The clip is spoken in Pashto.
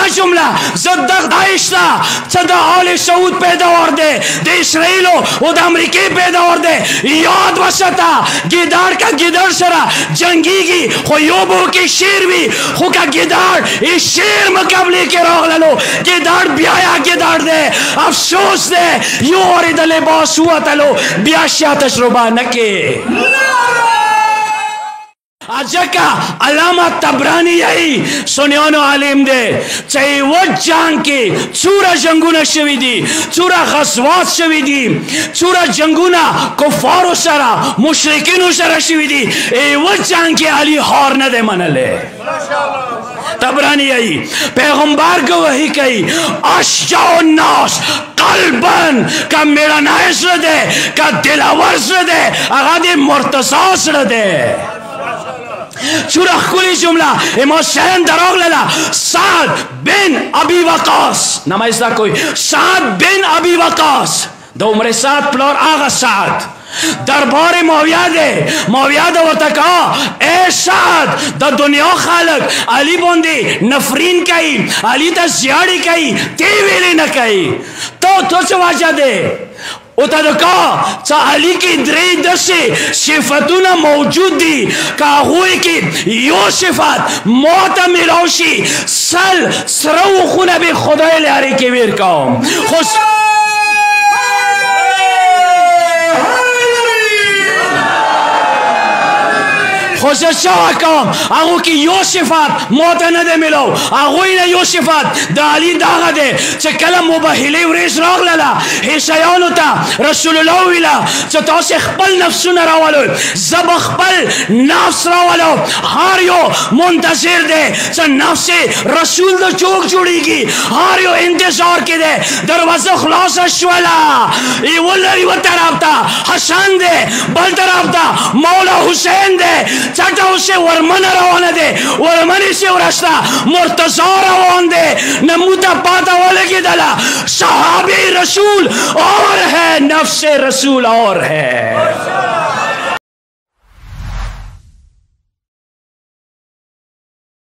دا جمله زدق دایشتا چې د آل سعود پیداوار دی د اسرائیلو او د امریکې پیداوار دی یاد وساته ګیدړ کا ګیدړ سره جنگیږي خو یو به کې شیر وي خو کا ګیدړ ای شیر مقابله کې راغللو ګیدړ بیا یا ګیدړ دی افسوس دی یو اورې د لباس وتلو بیا شیا تجربه نکې اجکا علامہ تبرانی یہی سنیانو عالم دے چاہی وہ جنگ کی چورا جنگونا شوی دی چورا غزوات شوی دی چورا جنگونا کفارو سرا مشرکینو سرا شوی دی اے وہ جنگ کی علی ہار نہ دے منلے تبرانی یہی پیغمبر کو وحی کہی اشجع الناس قلبن کا میرا نائس ردے کا دلاورز ردے اغادی مرتضاز ردے چورا خلی جملہ امام شہن دراغ لیلا سعد بن ابی وقاص نام ایسا کوئی سعد بن ابی وقاص دو عمر سعد پلور آغا سعد دربار معاویہ دے معاویہ دے ورطا کہا اے سعد دا دنیا خالق علی بوندی نفرین کئی علی تا زیادی کئی تیویلی نہ کئی تو سے واجہ دے اوتا دا کہا چا علی کی دری دسی صفتونا موجود دی کہا ہوئی کی یو صفت موتا ملوشی سل سرو خونه بی خدای لیاری کی ویر کام خوش خوشت شاہ کام آگو کی یو صفات موتا ندے ملو آگوی نا یو صفات دا علی داغا دے چکل مباہلی وریس راغ للا حسیانو تا رسول اللہ ویلا چتا سے خپل نفسو نراولو زب خپل نفس راولو ہار یو منتظر دے چا نفس رسول دا چوک جوڑی گی ہار یو انتظار کی دے دروازہ خلاص شوالا ای واللہی و طرف تا حسن دے بل طرف تا مولا حسین دے چٹا اسے ورمن روان دے ورمنی سے ورشتا مرتضی روان دے نموتا پاتا والے کی دلا صحابی رسول اور ہے نفس رسول اور ہے